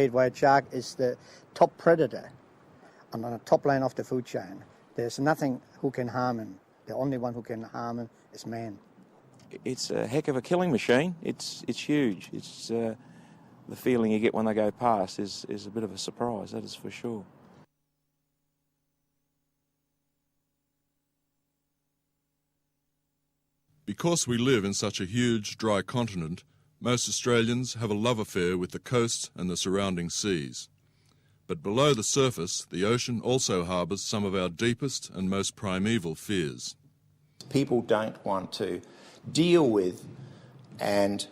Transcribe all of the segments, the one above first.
great white shark is the top predator on the top line of the food chain. There's nothing who can harm him. The only one who can harm him is man. It's a heck of a killing machine. It's huge. It's the feeling you get when they go past is a bit of a surprise, that is for sure. Because we live in such a huge, dry continent, most Australians have a love affair with the coast and the surrounding seas. But below the surface, the ocean also harbours some of our deepest and most primeval fears. People don't want to deal with and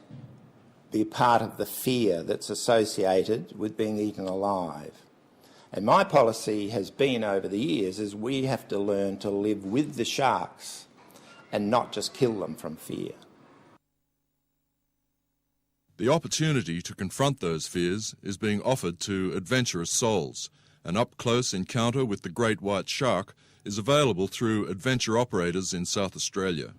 be part of the fear that's associated with being eaten alive. And my policy has been over the years is we have to learn to live with the sharks and not just kill them from fear. The opportunity to confront those fears is being offered to adventurous souls. An up-close encounter with the great white shark is available through adventure operators in South Australia.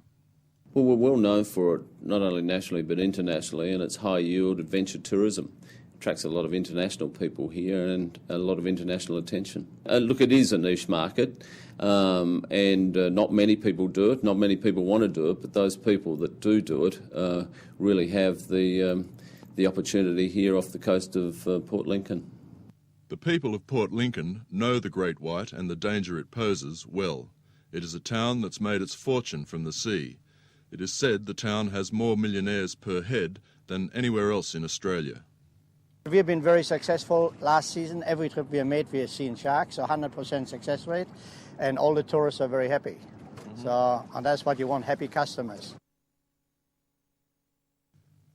Well, we're well known for it, not only nationally but internationally, and it's high-yield adventure tourism. It attracts a lot of international people here and a lot of international attention. Look, it is a niche market, and not many people do it, not many people want to do it, but those people that do it really have the opportunity here off the coast of Port Lincoln. The people of Port Lincoln know the great white and the danger it poses well. It is a town that's made its fortune from the sea. It is said the town has more millionaires per head than anywhere else in Australia. We have been very successful last season. Every trip we have made, we have seen sharks, so 100% success rate, and all the tourists are very happy. And that's what you want, happy customers.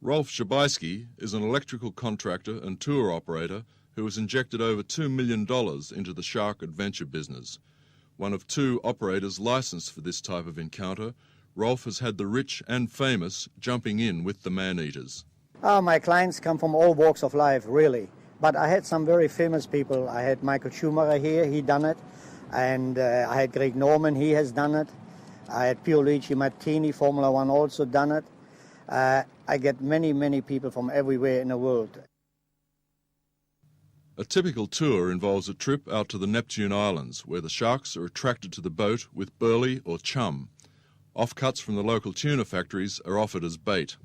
Rolf Chbosky is an electrical contractor and tour operator who has injected over $2 million into the shark adventure business. One of two operators licensed for this type of encounter, Rolf has had the rich and famous jumping in with the man-eaters. My clients come from all walks of life, really. But I had some very famous people. I had Michael Schumacher here, he done it. And I had Greg Norman, he has done it. I had Pierluigi Martini, Formula One, also done it. I get many, many people from everywhere in the world. A typical tour involves a trip out to the Neptune Islands, where the sharks are attracted to the boat with burley or chum. Offcuts from the local tuna factories are offered as bait.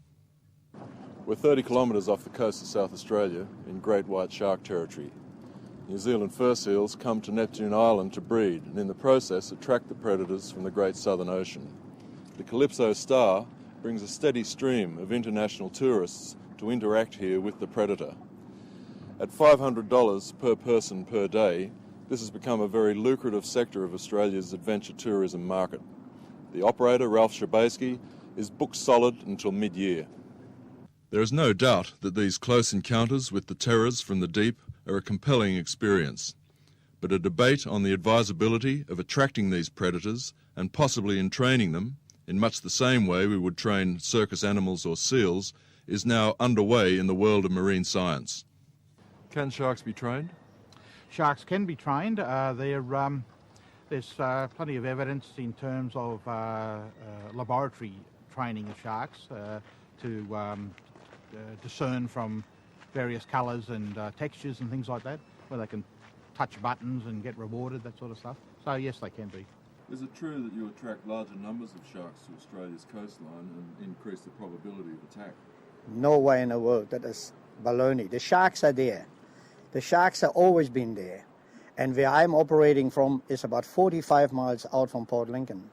We're 30 kilometres off the coast of South Australia in great white shark territory. New Zealand fur seals come to Neptune Island to breed and in the process attract the predators from the Great Southern Ocean. The Calypso Star brings a steady stream of international tourists to interact here with the predator. At $500 per person per day, this has become a very lucrative sector of Australia's adventure tourism market. The operator, Ralph Chbosky, is booked solid until mid-year. There is no doubt that these close encounters with the terrors from the deep are a compelling experience. But a debate on the advisability of attracting these predators and possibly in training them, in much the same way we would train circus animals or seals, is now underway in the world of marine science. Can sharks be trained? Sharks can be trained. There's plenty of evidence in terms of laboratory training of sharks to discern from various colours and textures and things like that, where they can touch buttons and get rewarded, that sort of stuff. So yes, they can be. Is it true that you attract larger numbers of sharks to Australia's coastline and increase the probability of attack? No way in the world. That is baloney. The sharks are there. The sharks have always been there. And where I'm operating from is about 45 miles out from Port Lincoln.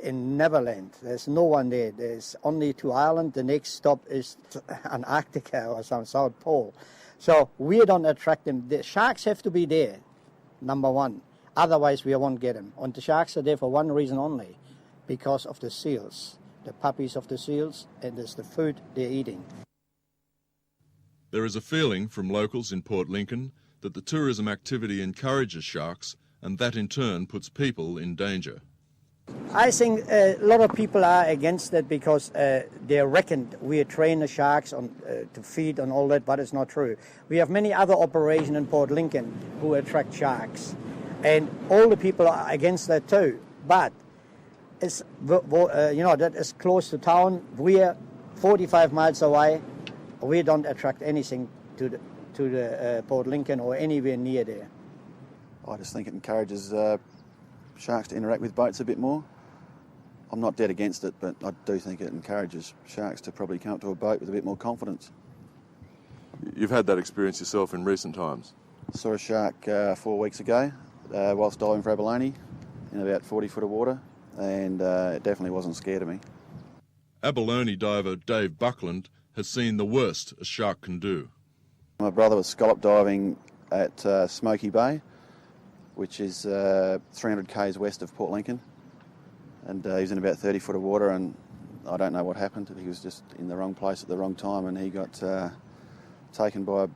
In Neverland, there's no one there. There's only to Ireland. The next stop is Antarctica or some South Pole. So we don't attract them. The sharks have to be there, number one. Otherwise, we won't get them. And the sharks are there for one reason only, because of the seals, the puppies of the seals, and it's the food they're eating. There is a feeling from locals in Port Lincoln that the tourism activity encourages sharks, and that in turn puts people in danger. I think a lot of people are against that because they reckon we train the sharks to feed and all that, but it's not true. We have many other operations in Port Lincoln who attract sharks, and all the people are against that too. But it's that is close to town. We are 45 miles away. We don't attract anything to to the Port Lincoln or anywhere near there. I just think it encourages sharks to interact with boats a bit more. I'm not dead against it, but I do think it encourages sharks to probably come up to a boat with a bit more confidence. You've had that experience yourself in recent times? Saw a shark 4 weeks ago whilst diving for abalone in about 40 foot of water, and it definitely wasn't scared of me. Abalone diver Dave Buckland has seen the worst a shark can do. My brother was scallop diving at Smoky Bay, which is 300 k's west of Port Lincoln, and he was in about 30 foot of water, and I don't know what happened. He was just in the wrong place at the wrong time, and he got taken by a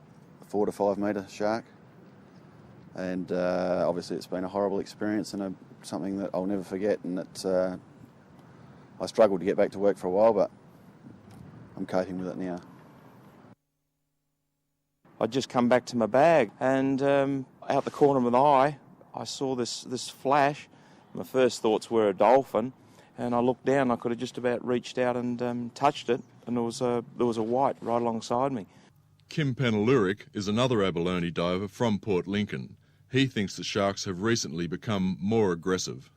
4 to 5 metre shark. And obviously it's been a horrible experience and something that I'll never forget, and that I struggled to get back to work for a while, but I'm coping with it now. I'd just come back to my bag, and out the corner of my eye I saw this flash. My first thoughts were a dolphin, and I looked down. I could have just about reached out and touched it, and there was a white right alongside me. Kim Penaluric is another abalone diver from Port Lincoln. He thinks the sharks have recently become more aggressive.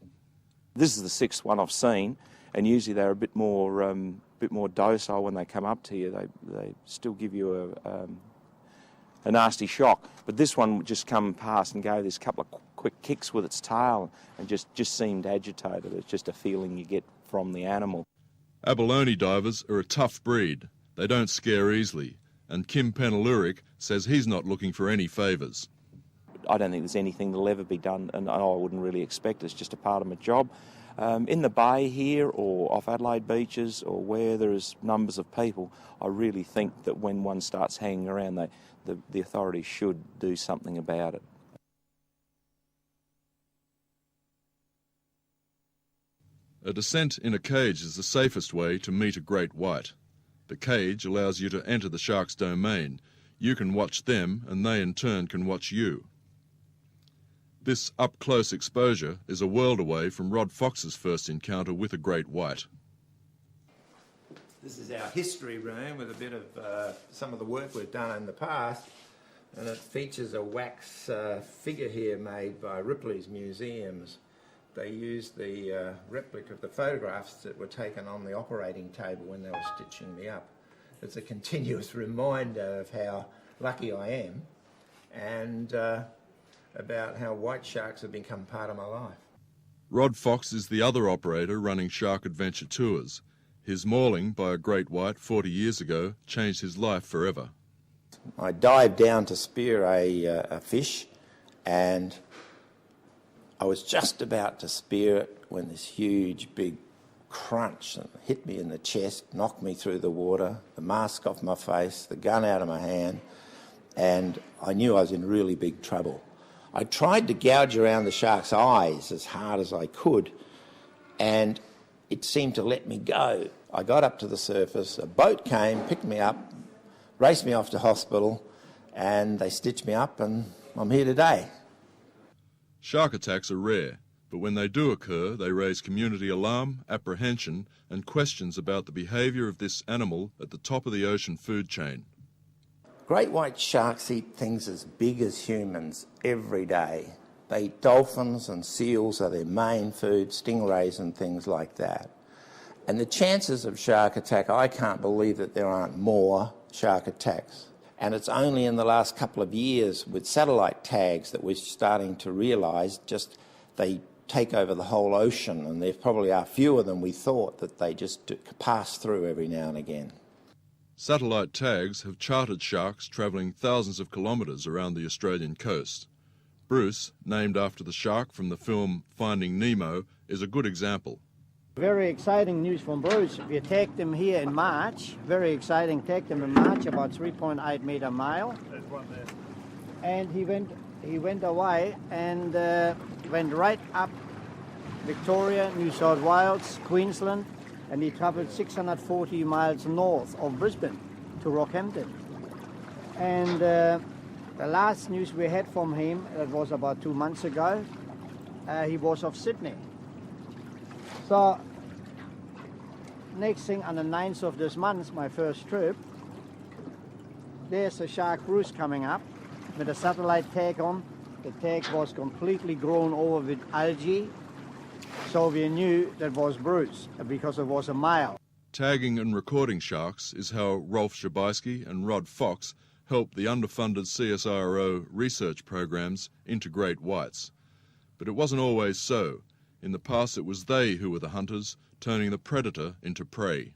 This is the sixth one I've seen, and usually they're a bit more docile when they come up to you. They still give you a nasty shock, but this one just come past and gave this couple of quick kicks with its tail and just seemed agitated. It's just a feeling you get from the animal. Abalone divers are a tough breed. They don't scare easily, and Kim Penaluric says he's not looking for any favours. I don't think there's anything that'll ever be done, and I wouldn't really expect it. It's just a part of my job. In the bay here or off Adelaide beaches or where there is numbers of people, I really think that when one starts hanging around, the authorities should do something about it. A descent in a cage is the safest way to meet a great white. The cage allows you to enter the shark's domain. You can watch them, and they in turn can watch you. This up-close exposure is a world away from Rod Fox's first encounter with a great white. This is our history room with a bit of some of the work we've done in the past, and it features a wax figure here made by Ripley's Museums. They used the replica of the photographs that were taken on the operating table when they were stitching me up. It's a continuous reminder of how lucky I am, and about how white sharks have become part of my life. Rod Fox is the other operator running shark adventure tours. His mauling by a great white 40 years ago changed his life forever. I dived down to spear a fish, and I was just about to spear it when this huge big crunch hit me in the chest, knocked me through the water, the mask off my face, the gun out of my hand, and I knew I was in really big trouble. I tried to gouge around the shark's eyes as hard as I could, and it seemed to let me go. I got up to the surface, a boat came, picked me up, raced me off to hospital, and they stitched me up, and I'm here today. Shark attacks are rare, but when they do occur, they raise community alarm, apprehension, and questions about the behaviour of this animal at the top of the ocean food chain. Great white sharks eat things as big as humans every day. They eat dolphins and seals are their main food, stingrays and things like that. And the chances of shark attack, I can't believe that there aren't more shark attacks. And it's only in the last couple of years with satellite tags that we're starting to realise just they take over the whole ocean, and there probably are fewer than we thought, that they just pass through every now and again. Satellite tags have charted sharks travelling thousands of kilometres around the Australian coast. Bruce, named after the shark from the film Finding Nemo, is a good example. Very exciting news from Bruce. We tagged him here in March. Very exciting. Tagged him in March, about 3.8 metre mile. There's one there. And he went away and went right up Victoria, New South Wales, Queensland, and he travelled 640 miles north of Brisbane to Rockhampton. And the last news we had from him, that was about 2 months ago, he was off Sydney. So, next thing on the 9th of this month, my first trip, There's a shark roost coming up with a satellite tag on. The tag was completely grown over with algae, so we knew that was bruised because it was a male. Tagging and recording sharks is how Rolf Chbosky and Rod Fox help the underfunded CSIRO research programs integrate whites. But it wasn't always so. In the past, it was they who were the hunters, turning the predator into prey.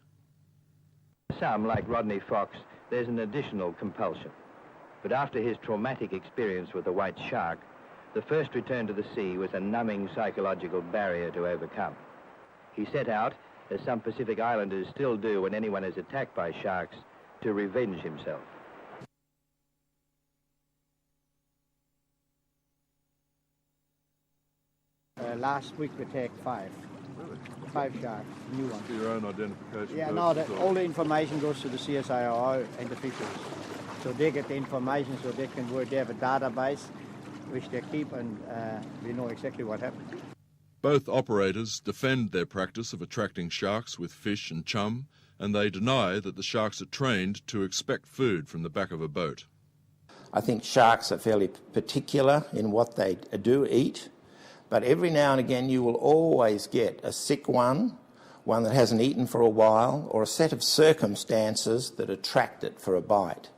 Some, like Rodney Fox, there's an additional compulsion. But after his traumatic experience with the white shark, the first return to the sea was a numbing psychological barrier to overcome. He set out, as some Pacific Islanders still do when anyone is attacked by sharks, to revenge himself. Last week we tagged 5. Really? 5 sharks, new ones. For your own identification? Yeah, no, all the information goes to the CSIRO and the fisheries. So they get the information so they can work. They have a database which they keep, and we know exactly what happened. Both operators defend their practice of attracting sharks with fish and chum, and they deny that the sharks are trained to expect food from the back of a boat. I think sharks are fairly particular in what they do eat, but every now and again you will always get a sick one that hasn't eaten for a while, or a set of circumstances that attract it for a bite.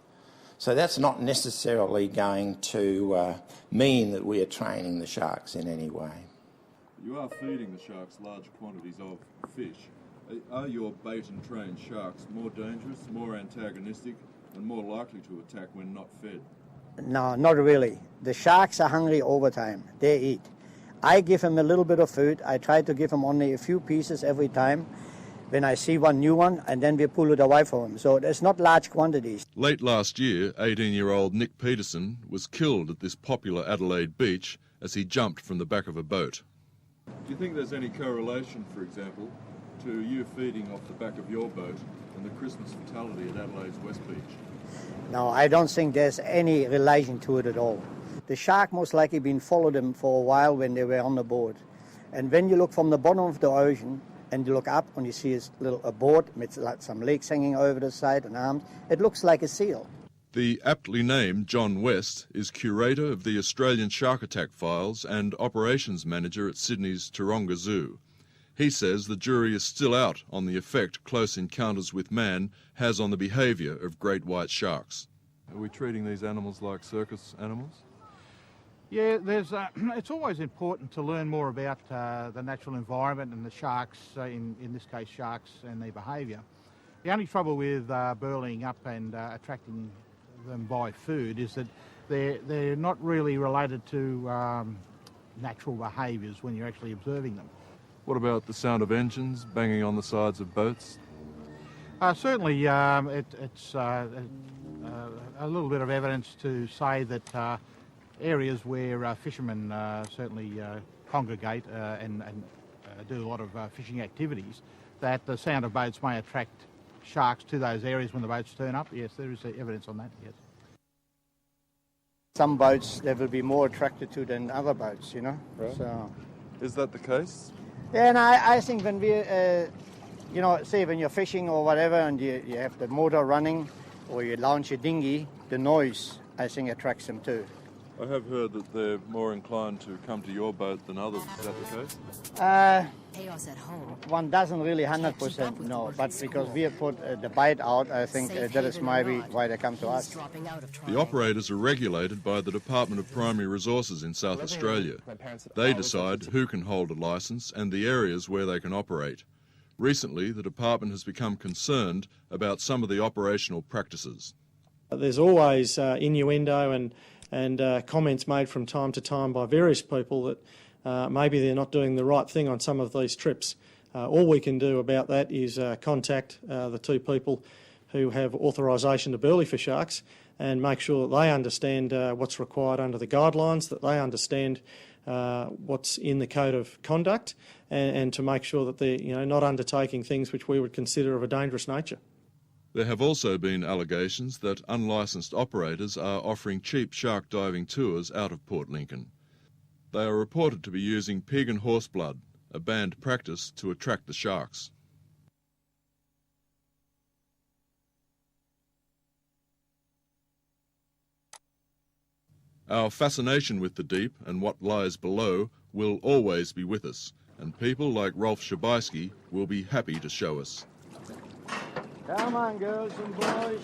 So that's not necessarily going to mean that we are training the sharks in any way. You are feeding the sharks large quantities of fish. Are your bait and trained sharks more dangerous, more antagonistic, and more likely to attack when not fed? No, not really. The sharks are hungry over time. They eat. I give them a little bit of food. I try to give them only a few pieces every time when I see one new one, and then we pull it away from them. So there's not large quantities. Late last year, 18-year-old Nick Peterson was killed at this popular Adelaide beach as he jumped from the back of a boat. Do you think there's any correlation, for example, to you feeding off the back of your boat and the Christmas fatality at Adelaide's West Beach? No, I don't think there's any relation to it at all. The shark most likely been following them for a while when they were on the board. And when you look from the bottom of the ocean and you look up and you see a board with some legs hanging over the side and arms, it looks like a seal. The aptly named John West is curator of the Australian Shark Attack Files and operations manager at Sydney's Taronga Zoo. He says the jury is still out on the effect close encounters with man has on the behaviour of great white sharks. Are we treating these animals like circus animals? Yeah, it's always important to learn more about the natural environment and the sharks, in this case sharks and their behaviour. The only trouble with burling up and attracting them by food is that they're not really related to natural behaviours when you're actually observing them. What about the sound of engines banging on the sides of boats? Certainly, it's a little bit of evidence to say that areas where fishermen certainly congregate and do a lot of fishing activities, that the sound of boats may attract sharks to those areas when the boats turn up. Yes, there is evidence on that, yes. Some boats they will be more attracted to than other boats, you know. Right. So, is that the case? Yeah, and I think when we, say when you're fishing or whatever and you have the motor running or you launch a dinghy, the noise, I think, attracts them too. I have heard that they're more inclined to come to your boat than others. Is that the case? Chaos at home. One doesn't really 100% know, but because we have put the bite out, I think that is maybe why they come to us. The operators are regulated by the Department of Primary Resources in South Australia. They decide who can hold a licence and the areas where they can operate. Recently, the department has become concerned about some of the operational practices. There's always innuendo and comments made from time to time by various people that maybe they're not doing the right thing on some of these trips. All we can do about that is contact the two people who have authorisation to burley for sharks and make sure that they understand what's required under the guidelines, that they understand what's in the code of conduct, and to make sure that they're not undertaking things which we would consider of a dangerous nature. There have also been allegations that unlicensed operators are offering cheap shark diving tours out of Port Lincoln. They are reported to be using pig and horse blood, a banned practice, to attract the sharks. Our fascination with the deep and what lies below will always be with us, and people like Rolf Chbosky will be happy to show us. Come on, girls and boys.